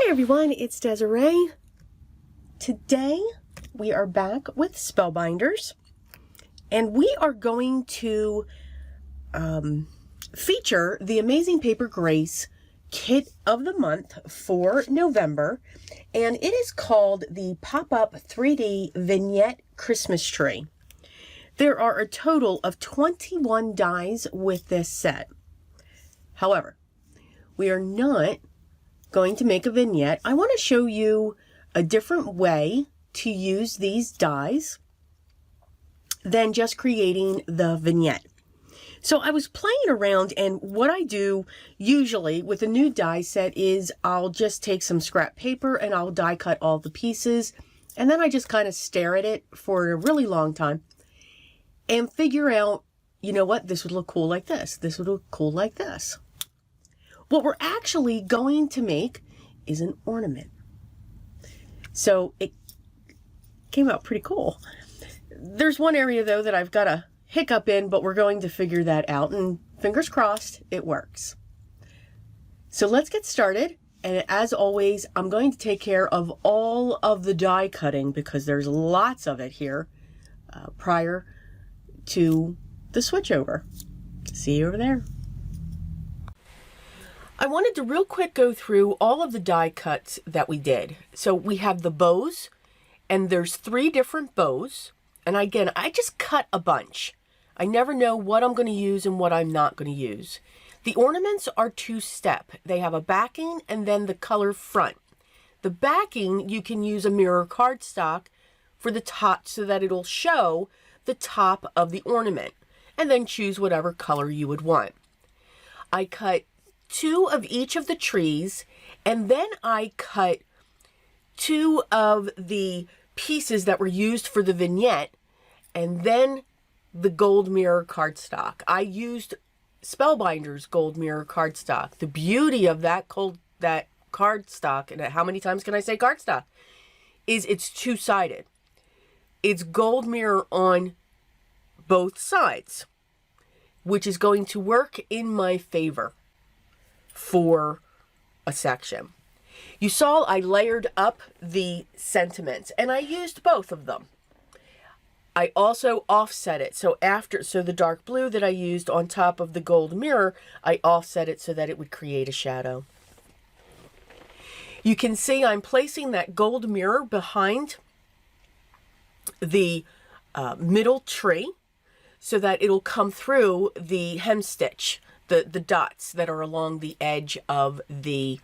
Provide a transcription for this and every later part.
Hi everyone, it's Desiree. Today we are back with Spellbinders and we are going to feature the Amazing Paper Grace Kit of the Month for November, and it is called the Pop-Up 3D Vignette Christmas Tree. There are a total of 21 dies with this set. However, we are not going to make a vignette. I want to show you a different way to use these dies than just creating the vignette. So I was playing around, and what I do usually with a new die set is I'll just take some scrap paper and I'll die cut all the pieces, and then I just kind of stare at it for a really long time and figure out, you know what, this would look cool like this. This would look cool like this. What we're actually going to make is an ornament. So it came out pretty cool. There's one area though that I've got a hiccup in, but we're going to figure that out, and fingers crossed it works. So let's get started. And as always, I'm going to take care of all of the die cutting because there's lots of it here prior to the switchover. See you over there. I wanted to real quick go through all of the die cuts that we did. So we have the bows, and there's 3 different bows. And again, I just cut a bunch. I never know what I'm going to use and what I'm not going to use. The ornaments are 2-step. They have a backing and then the color front. The backing, you can use a mirror cardstock for the top so that it'll show the top of the ornament, and then choose whatever color you would want. I cut 2 of each of the trees, and then I cut 2 of the pieces that were used for the vignette, and then the gold mirror cardstock. I used Spellbinders gold mirror cardstock. The beauty of that cardstock, and how many times can I say cardstock, is it's 2-sided. It's gold mirror on both sides, which is going to work in my favor for a section. You saw I layered up the sentiments, and I used both of them. I also offset it. So the dark blue that I used on top of the gold mirror, I offset it so that it would create a shadow. You can see I'm placing that gold mirror behind the middle tree so that it'll come through the hem stitch, the dots that are along the edge of the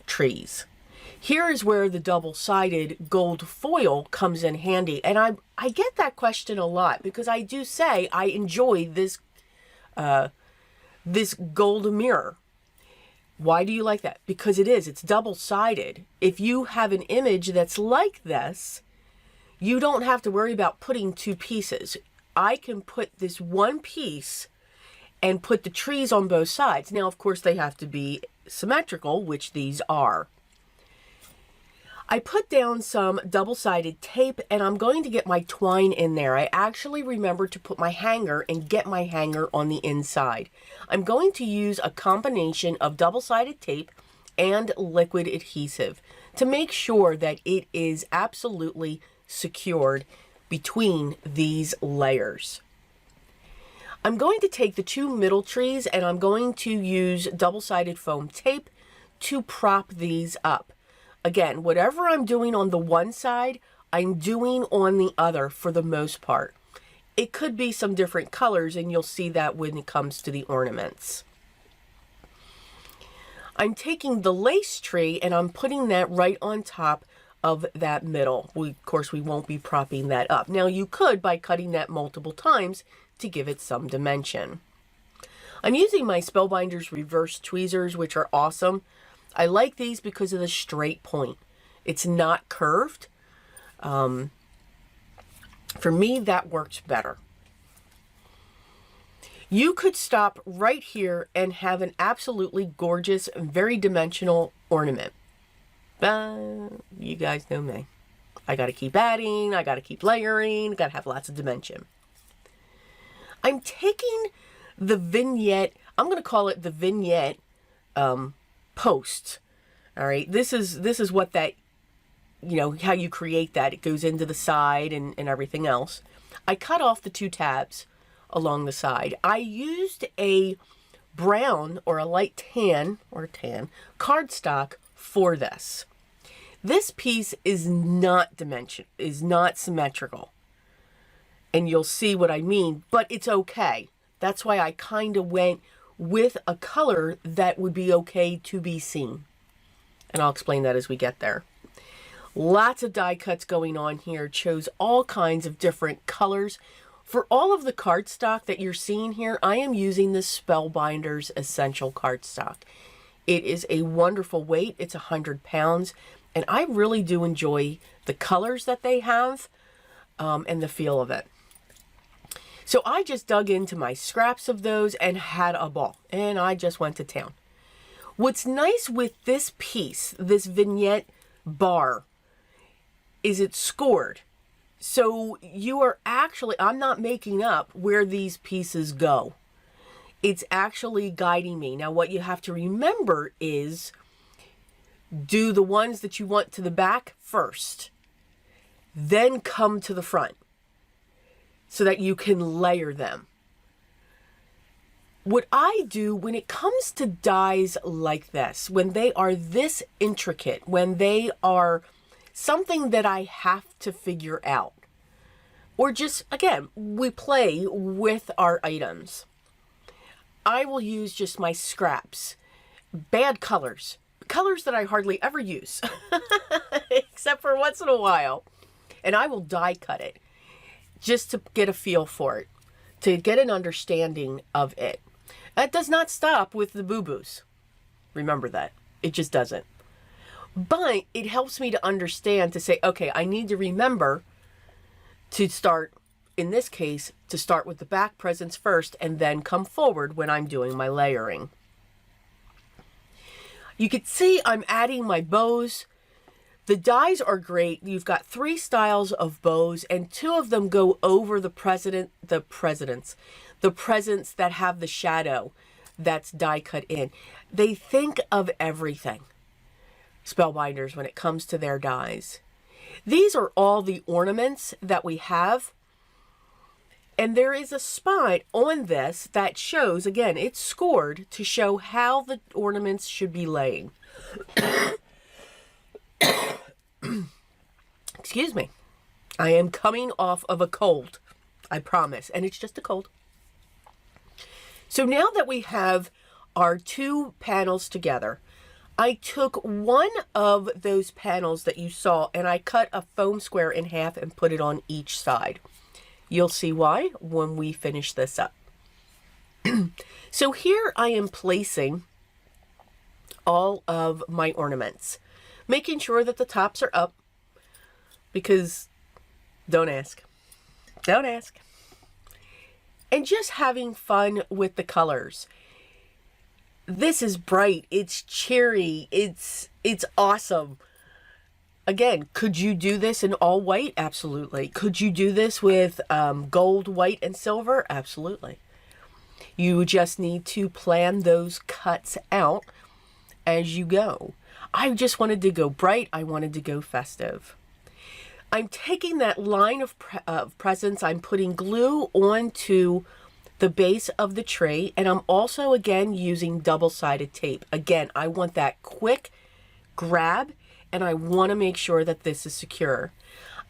trees. Here is where the double-sided gold foil comes in handy, and I get that question a lot because I do say I enjoy this this gold mirror. Why do you like that? Because it's double-sided. If you have an image that's like this, you don't have to worry about putting 2 pieces. I can put this one piece and put the trees on both sides. Now, of course, they have to be symmetrical, which these are. I put down some double-sided tape, and I'm going to get my twine in there. I actually remembered to put my hanger and get my hanger on the inside. I'm going to use a combination of double-sided tape and liquid adhesive to make sure that it is absolutely secured between these layers. I'm going to take the 2 middle trees, and I'm going to use double-sided foam tape to prop these up. Again, whatever I'm doing on the one side, I'm doing on the other for the most part. It could be some different colors, and you'll see that when it comes to the ornaments. I'm taking the lace tree, and I'm putting that right on top of that middle. Of course, we won't be propping that up. Now, you could by cutting that multiple times to give it some dimension. I'm using my Spellbinders reverse tweezers, which are awesome. I like these because of the straight point. It's not curved. For me, that works better. You could stop right here and have an absolutely gorgeous, very dimensional ornament. You guys know me. I got to keep adding, I got to keep layering, got to have lots of dimension. I'm taking the vignette, I'm going to call it the vignette post. All right, this is what that, you know, how you create that. It goes into the side and everything else. I cut off the 2 tabs along the side. I used a brown or a light tan cardstock for this. This piece is not symmetrical. And you'll see what I mean, but it's okay. That's why I kind of went with a color that would be okay to be seen. And I'll explain that as we get there. Lots of die cuts going on here. Chose all kinds of different colors. For all of the cardstock that you're seeing here, I am using the Spellbinders Essential Cardstock. It is a wonderful weight. It's 100 pounds. And I really do enjoy the colors that they have and the feel of it. So I just dug into my scraps of those and had a ball. And I just went to town. What's nice with this piece, this vignette bar, is it's scored. So you are actually, I'm not making up where these pieces go. It's actually guiding me. Now what you have to remember is do the ones that you want to the back first, then come to the front so that you can layer them. What I do when it comes to dies like this, when they are this intricate, when they are something that I have to figure out, or just, again, we play with our items, I will use just my scraps, bad colors that I hardly ever use, except for once in a while, and I will die cut it just to get a feel for it, to get an understanding of it. That does not stop with the boo-boos. Remember that. It just doesn't. But it helps me to understand, to say, okay, I need to remember to start, in this case, to start with the back presents first and then come forward when I'm doing my layering. You can see I'm adding my bows. The dies are great. You've got 3 styles of bows, and 2 of them go over the presents that have the shadow that's die cut in. They think of everything, Spellbinders, when it comes to their dies. These are all the ornaments that we have. And there is a spot on this that shows, again, it's scored to show how the ornaments should be laying. Excuse me. I am coming off of a cold, I promise. And it's just a cold. So now that we have our 2 panels together, I took one of those panels that you saw and I cut a foam square in half and put it on each side. You'll see why when we finish this up. So here I am placing all of my ornaments, making sure that the tops are up, because don't ask. Don't ask. And just having fun with the colors. This is bright, it's cheery, it's awesome. Again, could you do this in all white? Absolutely. Could you do this with gold, white, and silver? Absolutely. You just need to plan those cuts out as you go. I just wanted to go bright. I wanted to go festive. I'm taking that line of presents. I'm putting glue onto the base of the tree, and I'm also, again, using double-sided tape. Again, I want that quick grab, and I want to make sure that this is secure.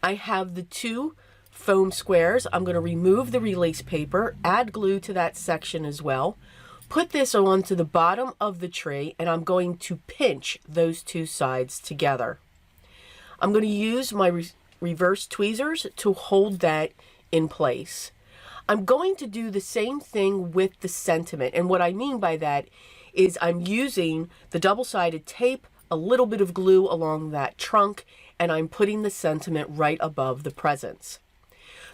I have the 2 foam squares. I'm going to remove the release paper, add glue to that section as well, put this onto the bottom of the tree, and I'm going to pinch those 2 sides together. I'm going to use my reverse tweezers to hold that in place. I'm going to do the same thing with the sentiment, and what I mean by that is I'm using the double-sided tape, a little bit of glue along that trunk, and I'm putting the sentiment right above the presents.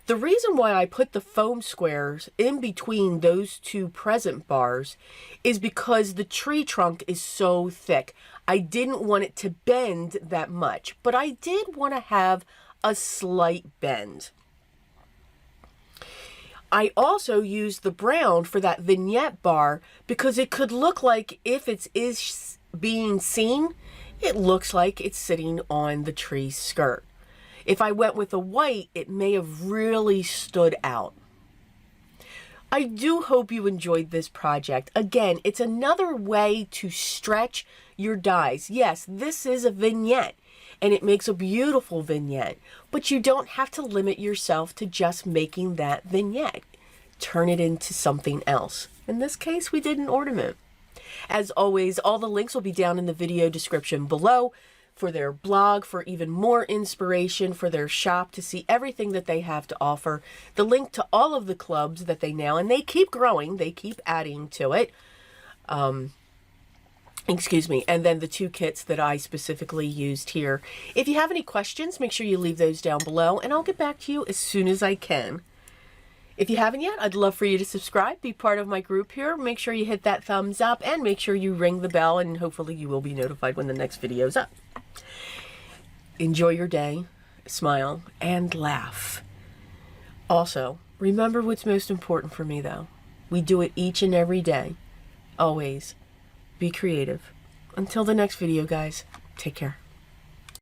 The reason why I put the foam squares in between those 2 present bars is because the tree trunk is so thick. I didn't want it to bend that much, but I did want to have a slight bend. I also used the brown for that vignette bar because it could look like, if it is being seen, it looks like it's sitting on the tree skirt. If I went with a white, it may have really stood out. I do hope you enjoyed this project. Again, it's another way to stretch your dies. Yes, this is a vignette, and it makes a beautiful vignette, but you don't have to limit yourself to just making that vignette. Turn it into something else. In this case, we did an ornament. As always, all the links will be down in the video description below for their blog, for even more inspiration, for their shop, to see everything that they have to offer. The link to all of the clubs that they now, and they keep growing, they keep adding to it. Excuse me, and then the 2 kits that I specifically used here. If you have any questions, make sure you leave those down below, and I'll get back to you as soon as I can. If you haven't yet, I'd love for you to subscribe, be part of my group here. Make sure you hit that thumbs up, and make sure you ring the bell, and hopefully you will be notified when the next video's up. Enjoy your day, smile, and laugh. Also, remember what's most important for me, though. We do it each and every day. Always be creative. Until the next video, guys, take care.